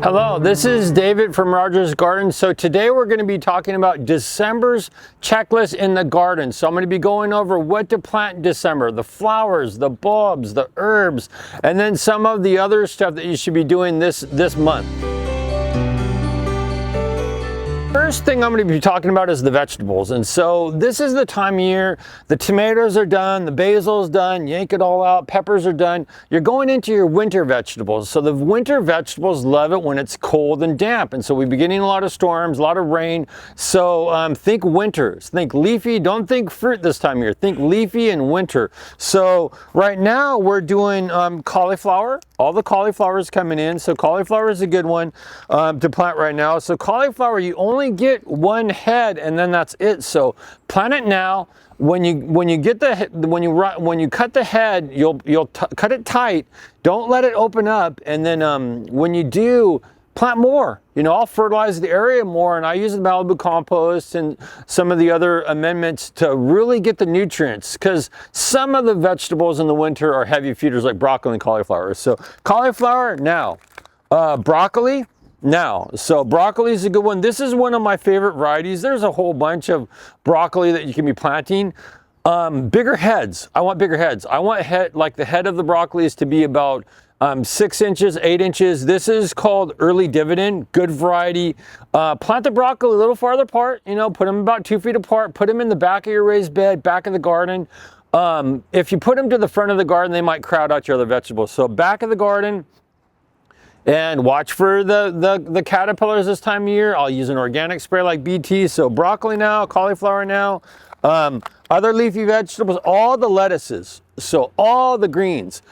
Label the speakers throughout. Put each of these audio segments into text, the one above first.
Speaker 1: Hello, this is David from Rogers Garden. So today we're going to be talking about December's checklist in the garden. So I'm going to be going over what to plant in December, the flowers, the bulbs, the herbs, and then some of the other stuff that you should be doing this month. First thing I'm going to be talking about is the vegetables. And so this is the time of year, the tomatoes are done, the basil's done, yank it all out, peppers are done. You're going into your winter vegetables. So the winter vegetables love it when it's cold and damp. And so we've been getting a lot of storms, a lot of rain. So think winters, think leafy, don't think fruit this time of year, think leafy and winter. So right now we're doing cauliflower. All the cauliflower is coming in. So cauliflower is a good one to plant right now. So cauliflower, you only get one head and then that's it. So plant it now. When you cut the head, you'll cut it tight. Don't let it open up. And then when you do, plant more. You know, I'll fertilize the area more, and I use the Malibu compost and some of the other amendments to really get the nutrients, because some of the vegetables in the winter are heavy feeders like broccoli and cauliflower. So cauliflower now, broccoli now. So broccoli is a good one. This is one of my favorite varieties. There's a whole bunch of broccoli that you can be planting. Bigger heads. I want bigger heads. I want like the head of the broccoli is to be about 6 inches, 8 inches. This is called early dividend, good variety. Plant the broccoli a little farther apart, you know, put them about 2 feet apart, put them in the back of your raised bed, back of the garden. If you put them to the front of the garden, they might crowd out your other vegetables. So back of the garden, and watch for the caterpillars this time of year. I'll use an organic spray like BT. So broccoli now, cauliflower now, other leafy vegetables, all the lettuces, so all the greens.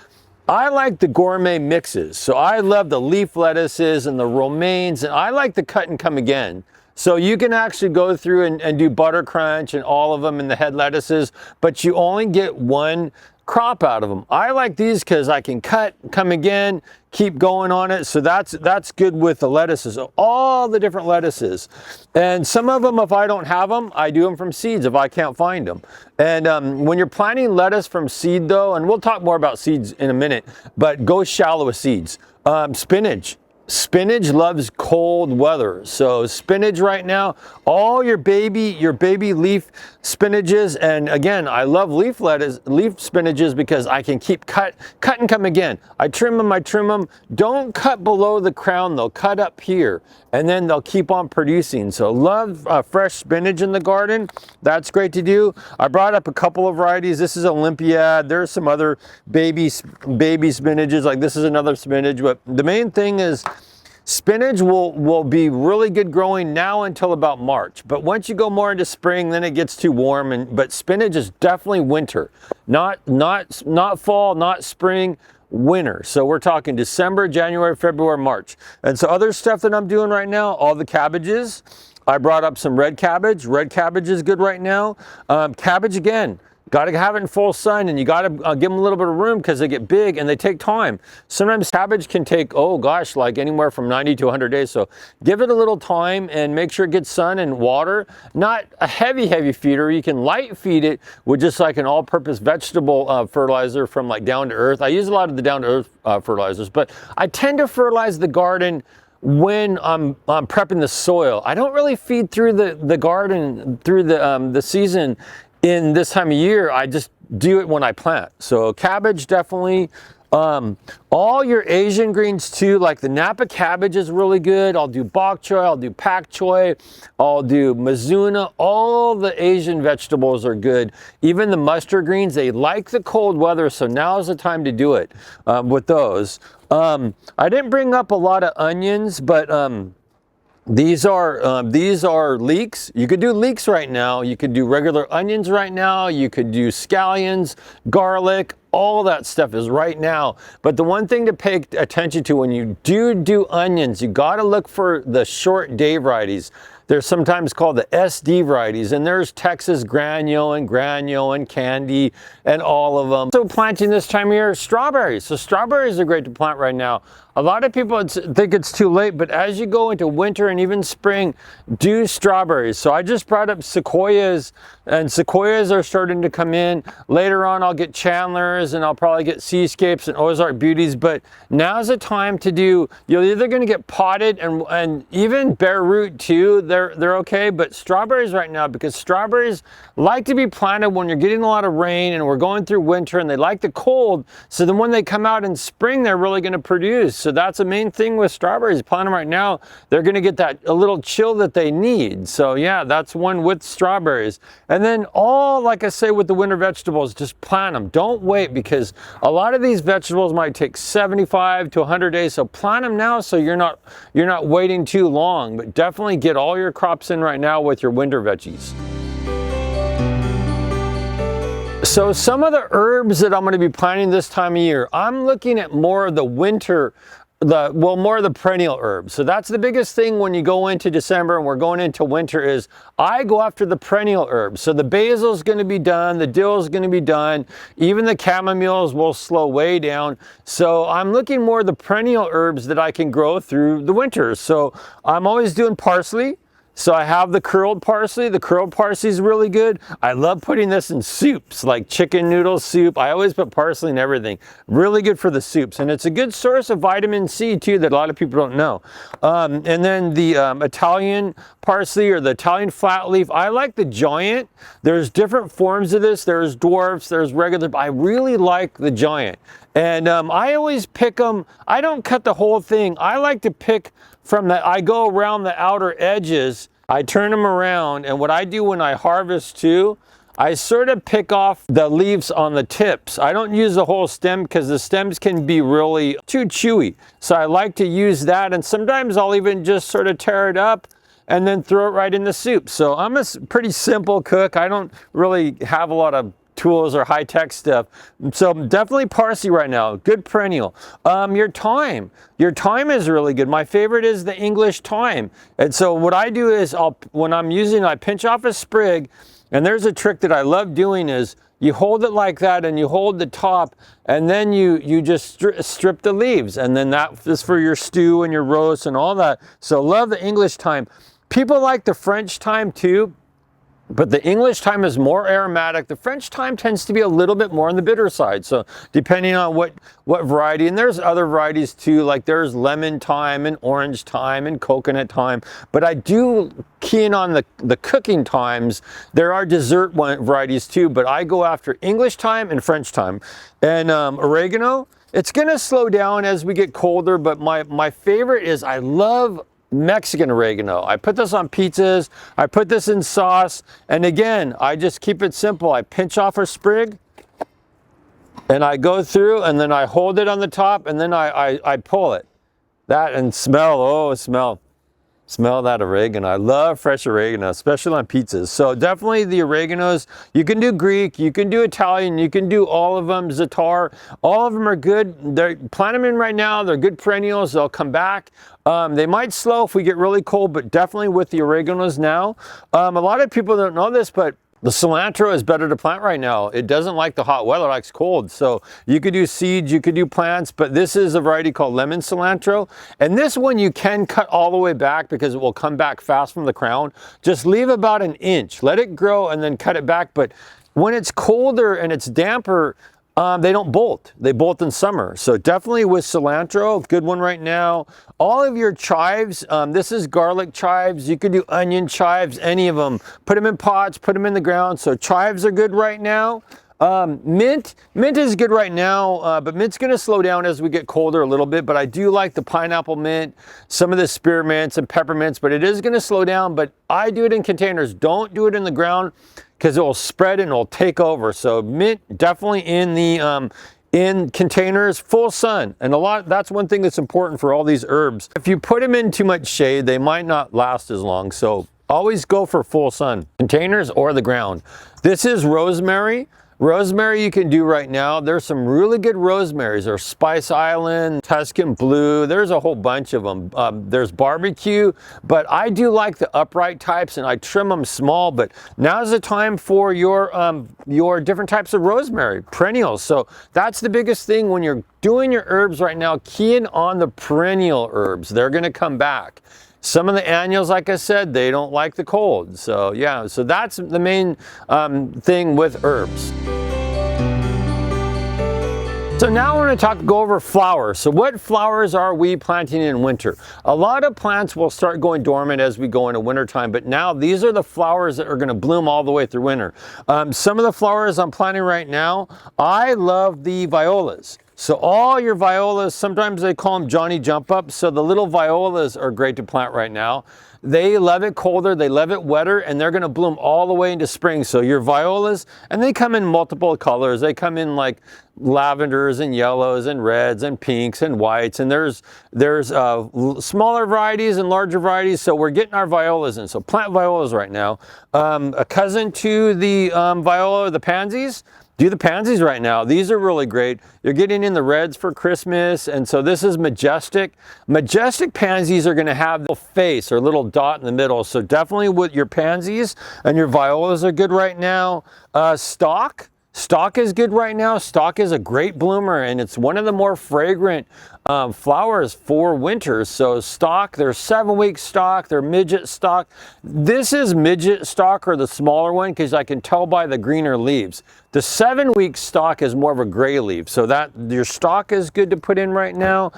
Speaker 1: I like the gourmet mixes. So I love the leaf lettuces and the romaines, and I like the cut and come again. So you can actually go through and do butter crunch and all of them in the head lettuces, but you only get one crop out of them. I like these because I can cut, come again, keep going on it. So that's good with the lettuces, all the different lettuces. And some of them, if I don't have them, I do them from seeds if I can't find them. And when you're planting lettuce from seed though, and we'll talk more about seeds in a minute, but go shallow with seeds. Spinach. Spinach loves cold weather. So spinach right now, all your baby leaf spinaches, and again, I love leaf spinaches because I can keep cut and come again. I trim them. Don't cut below the crown though, cut up here, and then they'll keep on producing. So love fresh spinach in the garden. That's great to do. I brought up a couple of varieties. This is Olympiad. There's some other baby spinaches, like this is another spinach, but the main thing is spinach will be really good growing now until about March. But once you go more into spring, then it gets too warm. But spinach is definitely winter, not fall, not spring, winter. So we're talking December, January, February, March. And so other stuff that I'm doing right now, all the cabbages. I brought up some red cabbage. Red cabbage is good right now. Cabbage again. Got to have it in full sun, and you got to give them a little bit of room because they get big and they take time. Sometimes cabbage can take, oh gosh, like anywhere from 90 to 100 days. So give it a little time and make sure it gets sun and water. Not a heavy feeder. You can light feed it with just like an all-purpose vegetable fertilizer from like Down to Earth. I use a lot of the Down to Earth fertilizers, but I tend to fertilize the garden when I'm prepping the soil. I don't really feed through the garden through the season. In this time of year, I just do it when I plant. So cabbage definitely, all your Asian greens too, like the Napa cabbage is really good. I'll do bok choy, I'll do pak choy, I'll do mizuna. All the Asian vegetables are good. Even the mustard greens, they like the cold weather, so now's the time to do it with those. I didn't bring up a lot of onions, but these are leeks. You could do leeks right now. You could do regular onions right now. You could do scallions, garlic. All that stuff is right now. But the one thing to pay attention to when you do onions, you got to look for the short day varieties. They're sometimes called the SD varieties, and there's Texas Granule and Candy and all of them. So planting this time of year, strawberries. So strawberries are great to plant right now. A lot of people think it's too late, but as you go into winter and even spring, do strawberries. So I just brought up sequoias, and sequoias are starting to come in. Later on, I'll get Chandlers, and I'll probably get Seascapes and Ozark Beauties, but now's the time to do, you're either gonna get potted and even bare root too, they're okay, but strawberries right now, because strawberries like to be planted when you're getting a lot of rain and we're going through winter, and they like the cold, so then when they come out in spring, they're really gonna produce. So that's the main thing with strawberries. Plant them right now, they're gonna get that a little chill that they need. So yeah, that's one with strawberries. And then like I say with the winter vegetables, just plant them. Don't wait, because a lot of these vegetables might take 75 to 100 days. So plant them now so you're not waiting too long, but definitely get all your crops in right now with your winter veggies. So some of the herbs that I'm going to be planting this time of year, I'm looking at more of the winter, more of the perennial herbs. So that's the biggest thing when you go into December and we're going into winter, is I go after the perennial herbs. So the basil is going to be done, the dill is going to be done, even the chamomiles will slow way down. So I'm looking more at the perennial herbs that I can grow through the winter. So I'm always doing parsley. So I have the curled parsley. The curled parsley is really good. I love putting this in soups, like chicken noodle soup. I always put parsley in everything. Really good for the soups. And it's a good source of vitamin C too that a lot of people don't know. And then the Italian parsley, or the Italian flat leaf. I like the giant. There's different forms of this. There's dwarfs, there's regular. I really like the giant. And I always pick them. I don't cut the whole thing. I like to pick I go around the outer edges, I turn them around, and what I do when I harvest too, I sort of pick off the leaves on the tips. I don't use the whole stem, because the stems can be really too chewy. So I like to use that, and sometimes I'll even just sort of tear it up and then throw it right in the soup. So I'm a pretty simple cook. I don't really have a lot of tools or high-tech stuff. So definitely parsley right now, good perennial. Your thyme is really good. My favorite is the English thyme. And so what I do is when I'm using it, I pinch off a sprig, and there's a trick that I love doing, is you hold it like that and you hold the top, and then you just strip the leaves, and then that is for your stew and your roast and all that. So love the English thyme. People like the French thyme too, but the English thyme is more aromatic. The French thyme tends to be a little bit more on the bitter side. So depending on what variety, and there's other varieties too, like there's lemon thyme and orange thyme and coconut thyme. But I do key in on the cooking thymes. There are dessert varieties too, but I go after English thyme and French thyme. And oregano, it's gonna slow down as we get colder, but my favorite is, I love Mexican oregano. I put this on pizzas, I put this in sauce, and again, I just keep it simple. I pinch off a sprig, and I go through, and then I hold it on the top, and then I pull it. That, and smell, smell that oregano. I love fresh oregano, especially on pizzas. So definitely the oreganos. You can do Greek, you can do Italian, you can do all of them, za'atar. All of them are good. Plant them in right now. They're good perennials. They'll come back. They might slow if we get really cold, but definitely with the oreganos now. A lot of people don't know this, but the cilantro is better to plant right now. It doesn't like the hot weather, it likes cold. So you could do seeds, you could do plants, but this is a variety called lemon cilantro. And this one you can cut all the way back, because it will come back fast from the crown. Just leave about an inch, let it grow, and then cut it back. But when it's colder and it's damper, they don't bolt. They bolt in summer. So definitely with cilantro, good one right now. All of your chives, this is garlic chives. You could do onion chives, any of them. Put them in pots, put them in the ground. So chives are good right now. Mint is good right now, but mint's gonna slow down as we get colder a little bit, but I do like the pineapple mint, some of the spearmints and peppermints, but it is gonna slow down. But I do it in containers. Don't do it in the ground, because it will spread and it will take over. So mint definitely in the in containers, full sun. And that's one thing that's important for all these herbs. If you put them in too much shade, they might not last as long. So always go for full sun, containers or the ground. This is rosemary. Rosemary you can do right now. There's some really good rosemaries. There's Spice Island, Tuscan Blue. There's a whole bunch of them. There's barbecue, but I do like the upright types and I trim them small, but now's the time for your different types of rosemary, perennials. So that's the biggest thing when you're doing your herbs right now, key in on the perennial herbs. They're gonna come back. Some of the annuals, like I said, they don't like the cold. So yeah, so that's the main thing with herbs. So now I want to go over flowers. So what flowers are we planting in winter? A lot of plants will start going dormant as we go into wintertime, but now these are the flowers that are going to bloom all the way through winter. Some of the flowers I'm planting right now, I love the violas. So all your violas, sometimes they call them Johnny Jump Up. So the little violas are great to plant right now. They love it colder, they love it wetter, and they're gonna bloom all the way into spring. So your violas, and they come in multiple colors. They come in like lavenders and yellows and reds and pinks and whites. And there's smaller varieties and larger varieties. So we're getting our violas in. So plant violas right now. A cousin to the viola, the pansies, do the pansies right now. These are really great. You're getting in the reds for Christmas. And so this is majestic. Majestic pansies are gonna have the face or little dot in the middle. So definitely with your pansies and your violas are good right now. Stock is good right now. Stock is a great bloomer and it's one of the more fragrant flowers for winter. So stock, there's 7-week stock, they're midget stock. This is midget stock or the smaller one because I can tell by the greener leaves. The 7-week stock is more of a gray leaf. So that your stock is good to put in right now.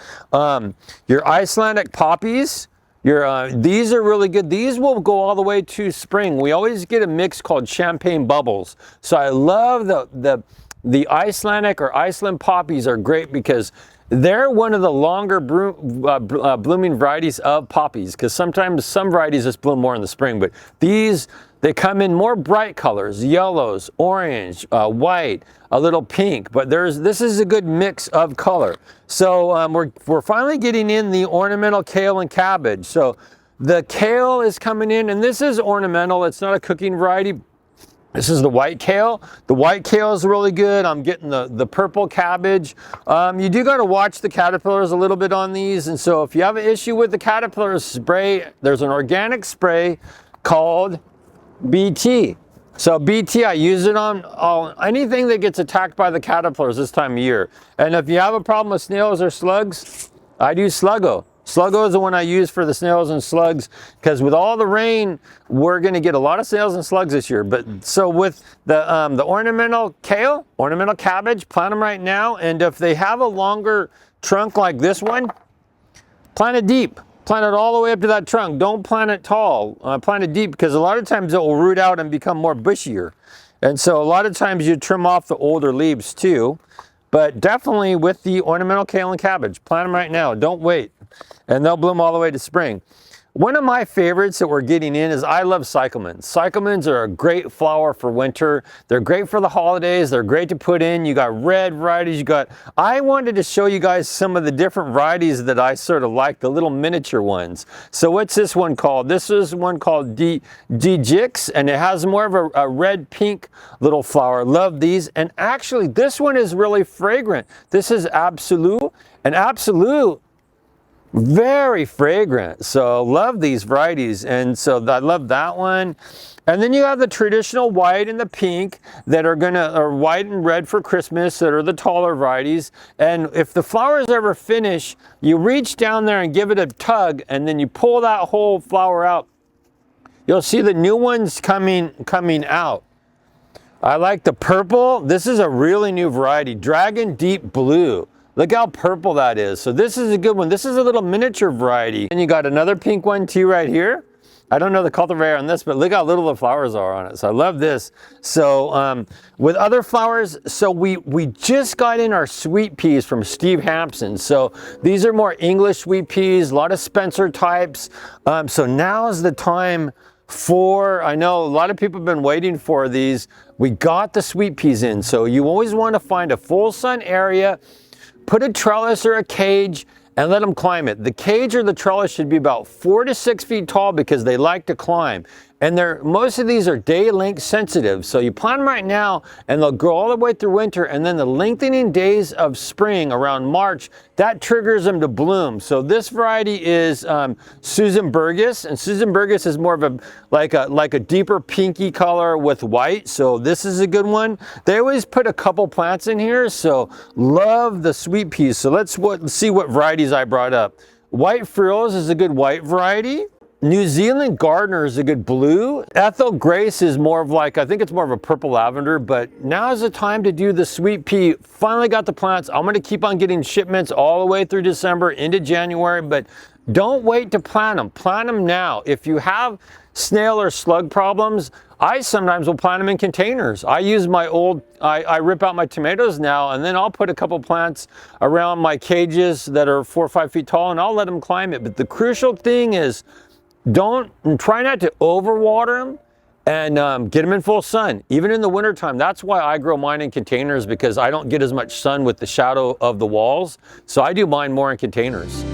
Speaker 1: Your Icelandic poppies, these are really good. These will go all the way to spring. We always get a mix called champagne bubbles. So I love the Icelandic or Iceland poppies are great because they're one of the longer blooming varieties of poppies because sometimes some varieties just bloom more in the spring, but these, they come in more bright colors, yellows, orange, white, a little pink, but this is a good mix of color. So we're finally getting in the ornamental kale and cabbage. So the kale is coming in, and this is ornamental. It's not a cooking variety. This is the white kale. The white kale is really good. I'm getting the purple cabbage. You do got to watch the caterpillars a little bit on these. And so if you have an issue with the caterpillars, spray, there's an organic spray called BT. So BT, I use it on anything that gets attacked by the caterpillars this time of year. And if you have a problem with snails or slugs, I do Sluggo. Sluggo is the one I use for the snails and slugs because with all the rain, we're going to get a lot of snails and slugs this year. But so with the ornamental kale, ornamental cabbage, plant them right now. And if they have a longer trunk like this one, plant it deep. Plant it all the way up to that trunk. Don't plant it tall. Plant it deep because a lot of times it will root out and become more bushier. And so a lot of times you trim off the older leaves too. But definitely with the ornamental kale and cabbage, plant them right now. Don't wait. And they'll bloom all the way to spring. One of my favorites that we're getting in is I love cyclamens. Cyclamens are a great flower for winter. They're great for the holidays. They're great to put in. You got red varieties. I wanted to show you guys some of the different varieties that I sort of like, the little miniature ones. So what's this one called? This is one called Djix, and it has more of a red-pink little flower. Love these. And actually, this one is really fragrant. This is Absolute, and Absolute, very fragrant. So love these varieties, and so I love that one. And then you have the traditional white and the pink that are white and red for Christmas, that are the taller varieties. And if the flowers ever finish, you reach down there and give it a tug, and then you pull that whole flower out. You'll see the new ones coming out. I like the purple. This is a really new variety, Dragon Deep Blue. Look how purple that is. So this is a good one. This is a little miniature variety. And you got another pink one too right here. I don't know the cultivar on this, but look how little the flowers are on it. So I love this. So with other flowers, so we just got in our sweet peas from Steve Hampson. So these are more English sweet peas, a lot of Spencer types. So now is the time I know a lot of people have been waiting for these. We got the sweet peas in. So you always want to find a full sun area, put a trellis or a cage, and let them climb it. The cage or the trellis should be about 4 to 6 feet tall because they like to climb. and most of these are day length sensitive. So you plant them right now and they'll grow all the way through winter, and then the lengthening days of spring around March, that triggers them to bloom. So this variety is Susan Burgess, and Susan Burgess is more of a like a deeper pinky color with white. So this is a good one. They always put a couple plants in here, so love the sweet peas. So let's see what varieties I brought up. White Frills is a good white variety. New Zealand Gardener is a good blue. Ethel Grace is more of like, I think it's more of a purple lavender, but now is the time to do the sweet pea. Finally got the plants. I'm gonna keep on getting shipments all the way through December into January, but don't wait to plant them. Plant them now. If you have snail or slug problems, I sometimes will plant them in containers. I use my I rip out my tomatoes now, and then I'll put a couple plants around my cages that are 4 or 5 feet tall, and I'll let them climb it. But the crucial thing is, try not to overwater them, and get them in full sun, even in the wintertime. That's why I grow mine in containers, because I don't get as much sun with the shadow of the walls. So I do mine more in containers.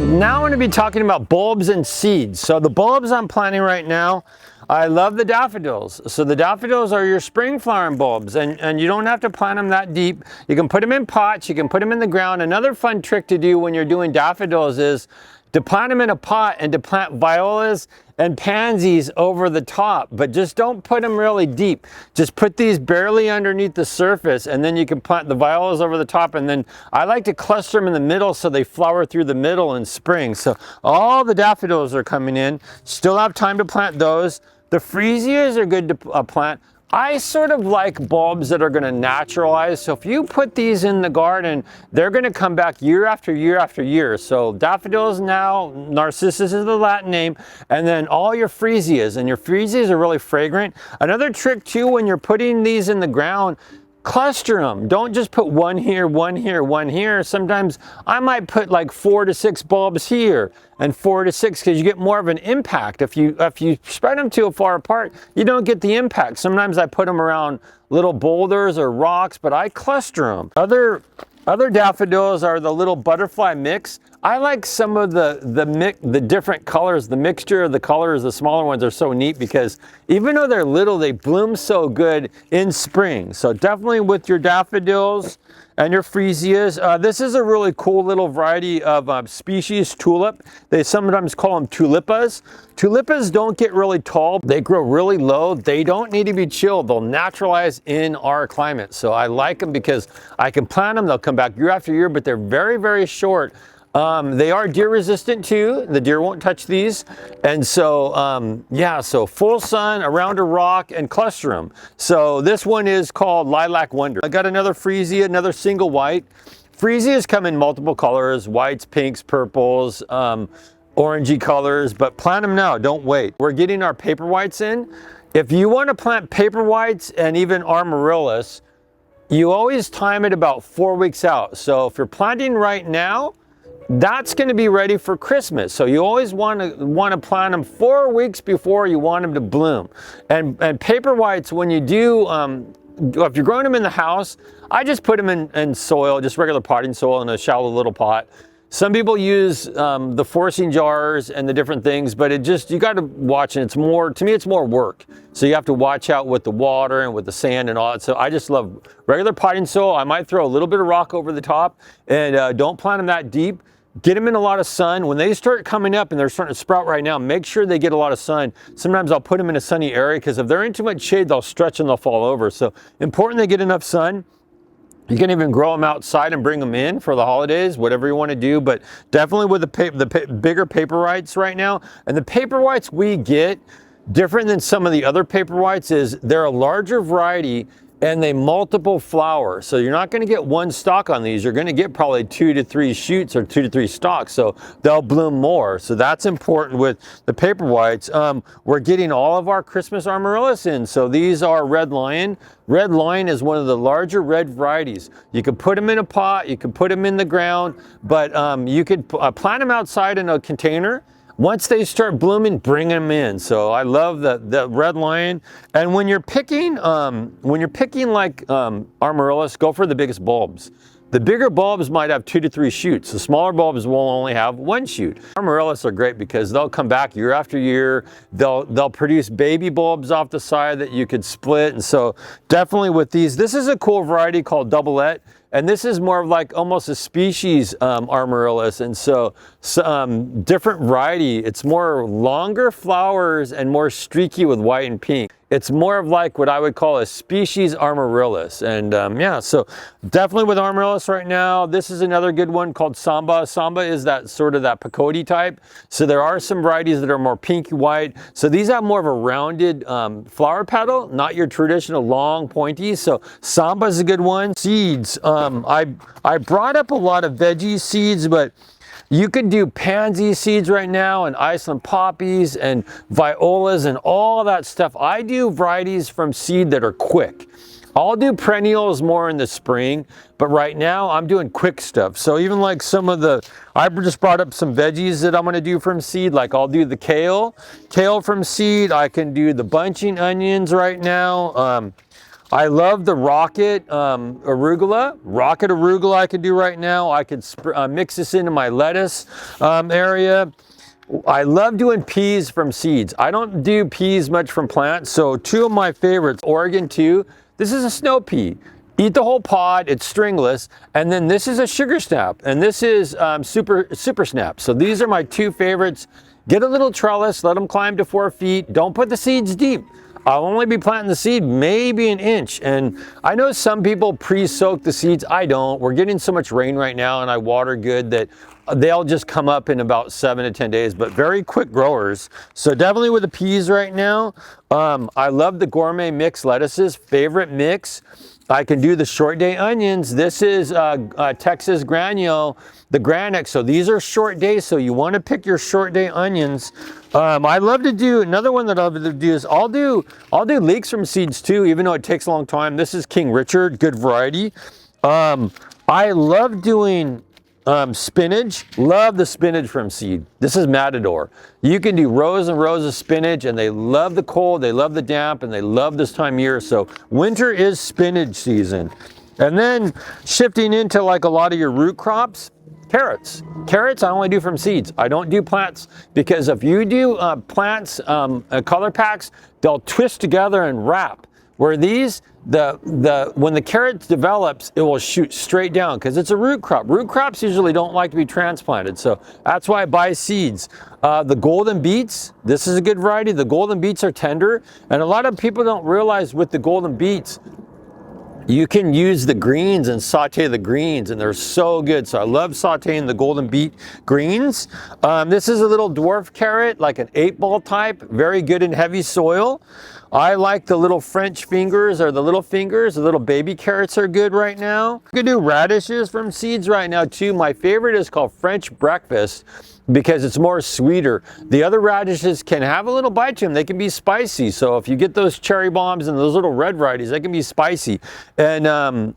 Speaker 1: Now I'm going to be talking about bulbs and seeds. So the bulbs I'm planting right now, I love the daffodils. So the daffodils are your spring flowering bulbs, and you don't have to plant them that deep. You can put them in pots, you can put them in the ground. Another fun trick to do when you're doing daffodils is to plant them in a pot and to plant violas and pansies over the top, but just don't put them really deep. Just put these barely underneath the surface, and then you can plant the violas over the top, and then I like to cluster them in the middle so they flower through the middle in spring. So all the daffodils are coming in. Still have time to plant those. The freesias are good to plant. I sort of like bulbs that are going to naturalize. So if you put these in the garden, they're going to come back year after year after year. So daffodils now, Narcissus is the Latin name, and then all your freesias, and your freesias are really fragrant. Another trick too, when you're putting these in the ground, cluster them. Don't just put one here, one here, one here. Sometimes I might put like 4 to 6 bulbs here and 4 to 6, because you get more of an impact. If you spread them too far apart, you don't get the impact. Sometimes I put them around little boulders or rocks, but I cluster them. Other daffodils are the little butterfly mix. I like some of the different colors. The mixture of the colors, the smaller ones, are so neat, because even though they're little, they bloom so good in spring. So definitely with your daffodils and your freesias. This is a really cool little variety of species tulip. They sometimes call them tulipas. Tulipas don't get really tall. They grow really low. They don't need to be chilled. They'll naturalize in our climate. So I like them because I can plant them. They'll come back year after year, but they're very, very short. They are deer resistant too. The deer won't touch these. And so, yeah, so full sun around a rock and cluster them. So this one is called Lilac Wonder. I got another freesia, another single white. Freesias come in multiple colors: whites, pinks, purples, orangey colors, but plant them now, don't wait. We're getting our paper whites in. If you want to plant paper whites and even amaryllis, you always time it about 4 weeks out. So if you're planting right now, that's going to be ready for Christmas. So you always want to plant them 4 weeks before you want them to bloom. And paper whites, when you do, if you're growing them in the house, I just put them in soil, just regular potting soil in a shallow little pot. Some people use the forcing jars and the different things, but you got to watch, and to me, it's more work. So you have to watch out with the water and with the sand and all that. So I just love regular potting soil. I might throw a little bit of rock over the top, and don't plant them that deep. Get them in a lot of sun. When they start coming up and they're starting to sprout right now, make sure they get a lot of sun. Sometimes I'll put them in a sunny area, because if they're in too much shade, they'll stretch and they'll fall over. So important they get enough sun. You can even grow them outside and bring them in for the holidays, whatever you want to do, but definitely with the bigger paper whites right now. And the paper whites we get, different than some of the other paper whites, is they're a larger variety and they multiple flower. So you're not going to get one stalk on these. You're going to get probably 2 to 3 shoots or 2 to 3 stalks. So they'll bloom more. So that's important with the paper whites. We're getting all of our Christmas amaryllis in. So these are Red Lion. Red Lion is one of the larger red varieties. You could put them in a pot, you could put them in the ground, but you could plant them outside in a container. Once they start blooming, bring them in. So I love the Red Lion. And when you're picking like amaryllis, go for the biggest bulbs. The bigger bulbs might have 2 to 3 shoots. The smaller bulbs will only have 1 shoot. Amaryllis are great because they'll come back year after year. They'll produce baby bulbs off the side that you could split. And so definitely with these, this is a cool variety called Doublet. And this is more of like almost a species amaryllis. And so different variety. It's more longer flowers and more streaky with white and pink. It's more of like what I would call a species amaryllis. And yeah, so definitely with amaryllis right now. This is another good one called Samba. Samba is that sort of that Picoti type. So there are some varieties that are more pinky white. So these have more of a rounded flower petal, not your traditional long pointy. So Samba is a good one. Seeds. I brought up a lot of veggie seeds, but you can do pansy seeds right now and Iceland poppies and violas and all that stuff. I do varieties from seed that are quick. I'll do perennials more in the spring, but right now I'm doing quick stuff. So even like some of the, I just brought up some veggies that I'm gonna do from seed. Like I'll do the kale from seed. I can do the bunching onions right now. I love the rocket arugula. Rocket arugula I can do right now. I could mix this into my lettuce area. I love doing peas from seeds. I don't do peas much from plants. So 2 of my favorites, Oregon 2. This is a snow pea. Eat the whole pod, it's stringless. And then this is a sugar snap. And this is super snap. So these are my 2 favorites. Get a little trellis, let them climb to 4 feet. Don't put the seeds deep. I'll only be planting the seed maybe an inch. And I know some people pre-soak the seeds. I don't. We're getting so much rain right now and I water good that they'll just come up in about 7 to 10 days, but very quick growers. So definitely with the peas right now. I love the gourmet mix lettuces, favorite mix. I can do the short day onions. This is Texas granule, the granic. So these are short days. So you want to pick your short day onions. I love to do another one that I love to do is I'll do leeks from seeds too, even though it takes a long time. This is King Richard, good variety. I love doing spinach. Love the spinach from seed. This is Matador. You can do rows and rows of spinach and they love the cold, they love the damp, and they love this time of year. So winter is spinach season. And then shifting into like a lot of your root crops, carrots. Carrots I only do from seeds. I don't do plants because if you do plants, color packs, they'll twist together and wrap. Where these, when the carrot develops, it will shoot straight down because it's a root crop. Root crops usually don't like to be transplanted, so that's why I buy seeds. The golden beets, this is a good variety. The golden beets are tender, and a lot of people don't realize with the golden beets, you can use the greens and saute the greens, and they're so good. So I love sauteing the golden beet greens. This is a little dwarf carrot, like an 8-ball type, very good in heavy soil. I like the little French fingers or the little fingers. The little baby carrots are good right now. You can do radishes from seeds right now too. My favorite is called French breakfast because it's more sweeter. The other radishes can have a little bite to them. They can be spicy. So if you get those cherry bombs and those little red varieties, they can be spicy. And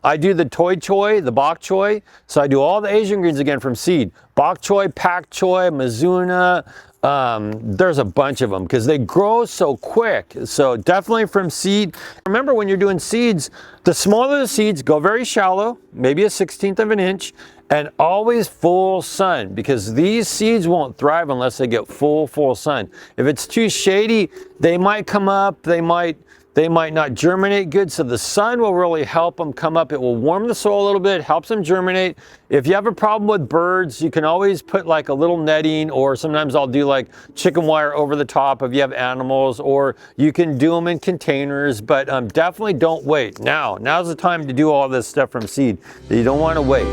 Speaker 1: I do the toi choy, the bok choy. So I do all the Asian greens again from seed. Bok choy, pak choy, mizuna. There's a bunch of them because they grow so quick. So definitely from seed. Remember when you're doing seeds, the smaller the seeds, go very shallow, maybe a 1/16 of an inch, and always full sun because these seeds won't thrive unless they get full sun. If it's too shady, they might come up, they might not germinate good, so the sun will really help them come up. It will warm the soil a little bit, helps them germinate. If you have a problem with birds, you can always put like a little netting, or sometimes I'll do like chicken wire over the top if you have animals, or you can do them in containers, but definitely don't wait. Now's the time to do all this stuff from seed. You don't want to wait.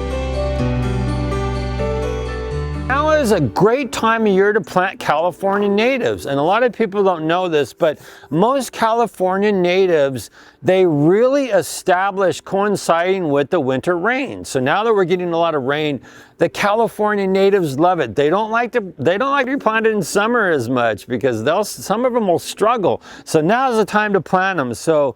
Speaker 1: Now is a great time of year to plant California natives, and a lot of people don't know this, but most California natives, they really establish coinciding with the winter rain. So now that we're getting a lot of rain, the California natives love it. They don't like to be planted in summer as much because some of them will struggle. So now's the time to plant them. So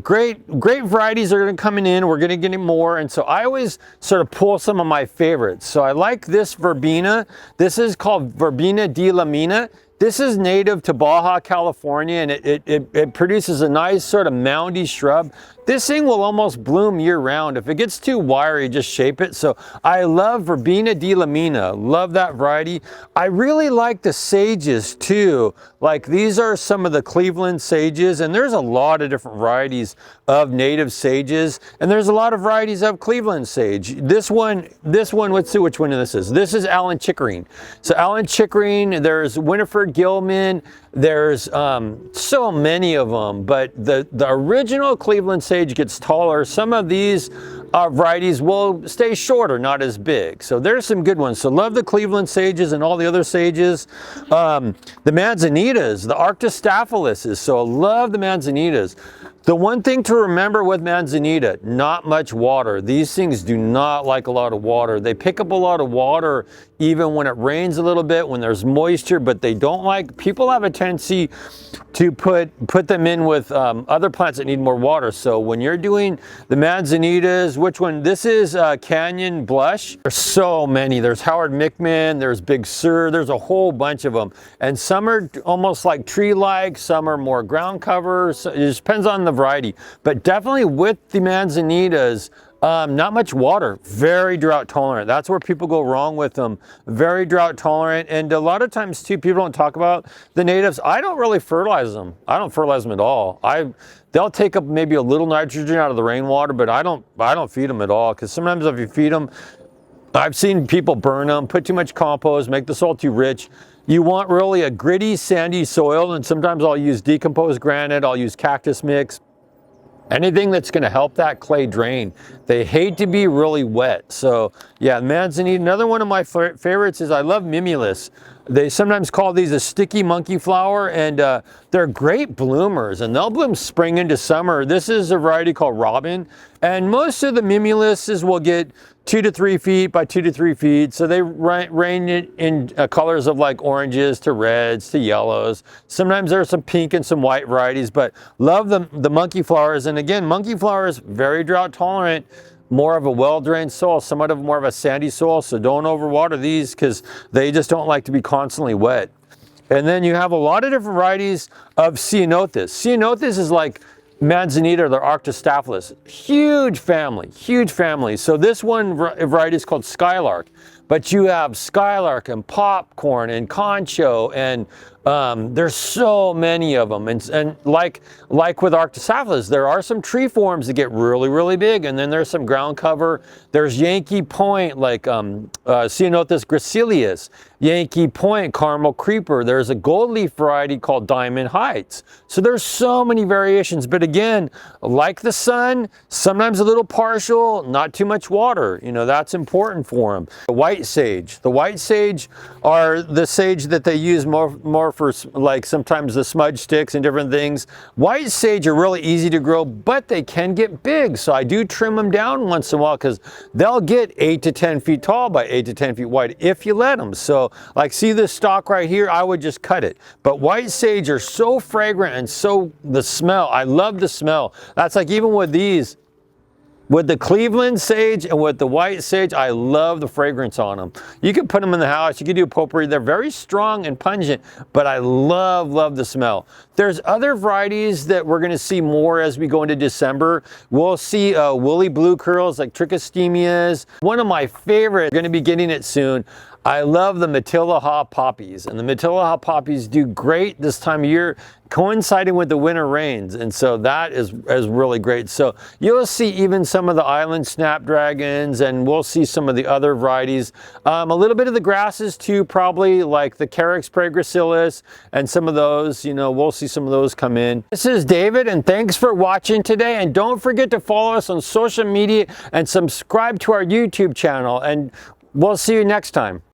Speaker 1: great varieties are going to come in. We're going to get more, and so I always sort of pull some of my favorites. So I like this verbena. This is called Verbena di Lamina. This is native to Baja California, and it produces a nice sort of moundy shrub. This thing will almost bloom year round. If it gets too wiry, just shape it. So I love Verbena di Lamina, love that variety. I really like the sages too. Like these are some of the Cleveland sages, and there's a lot of different varieties of native sages, and there's a lot of varieties of Cleveland sage. This one, let's see which one this is. This is Allen Chickering. So Allen Chickering, there's Winifred Gilman, there's so many of them, but the original Cleveland sage gets taller. Some of these varieties will stay shorter, not as big. So there's some good ones. So love the Cleveland sages and all the other sages. The manzanitas, the Arctostaphyluses. So I love the manzanitas. The one thing to remember with manzanita, not much water. These things do not like a lot of water. They pick up a lot of water even when it rains a little bit, when there's moisture, but they don't like, people have a tendency to put them in with other plants that need more water. So when you're doing the manzanitas, which one? This is Canyon Blush. There's so many. There's Howard Mickman, there's Big Sur, there's a whole bunch of them. And some are almost like tree-like, some are more ground cover. So it just depends on the variety. But definitely with the manzanitas, not much water, very drought tolerant. That's where people go wrong with them. Very drought tolerant. And a lot of times too, people don't talk about the natives. I don't really fertilize them. I don't fertilize them at all. They'll take up maybe a little nitrogen out of the rainwater, but I don't feed them at all. Because sometimes if you feed them, I've seen people burn them, put too much compost, make the soil too rich. You want really a gritty, sandy soil, and sometimes I'll use decomposed granite, I'll use cactus mix. Anything that's going to help that clay drain. They hate to be really wet. So yeah, manzanita. Another one of my favorites is I love mimulus. They sometimes call these a sticky monkey flower, and they're great bloomers, and they'll bloom spring into summer. This is a variety called Robin, and most of the mimuluses will get 2 to 3 feet by 2 to 3 feet. So they range in colors of like oranges to reds to yellows. Sometimes there's some pink and some white varieties, but love the monkey flowers. And again, monkey flowers, very drought tolerant, more of a well-drained soil, somewhat of more of a sandy soil. So don't overwater these because they just don't like to be constantly wet. And then you have a lot of different varieties of Ceanothus. Ceanothus is like manzanita or the Arctostaphylos. Huge family, huge family. So this one variety is called Skylark, but you have Skylark and Popcorn and Concho, and there's so many of them. And like with Arctostaphylos, there are some tree forms that get really, really big, and then there's some ground cover. There's Yankee Point, like Ceanothus gracilius, Yankee Point, Caramel Creeper. There's a gold leaf variety called Diamond Heights. So there's so many variations, but again, like the sun, sometimes a little partial, not too much water. You know, that's important for them. The white sage. The white sage are the sage that they use more for like sometimes the smudge sticks and different things. White sage are really easy to grow, but they can get big. So I do trim them down once in a while because they'll get 8 to 10 feet tall by 8 to 10 feet wide if you let them. So like see this stalk right here, I would just cut it. But white sage are so fragrant and so the smell, I love the smell. That's like even with these, with the Cleveland sage and with the white sage, I love the fragrance on them. You can put them in the house, you can do a potpourri. They're very strong and pungent, but I love the smell. There's other varieties that we're gonna see more as we go into December. We'll see woolly blue curls like Trichostemias. One of my favorites, gonna be getting it soon. I love the Matilaha poppies, and the Matilaha poppies do great this time of year, coinciding with the winter rains, and so that is really great. So you'll see even some of the island snapdragons, and we'll see some of the other varieties. A little bit of the grasses too, probably like the Carex praegracilis and some of those, you know, we'll see some of those come in. This is David, and thanks for watching today, and don't forget to follow us on social media and subscribe to our YouTube channel, and we'll see you next time.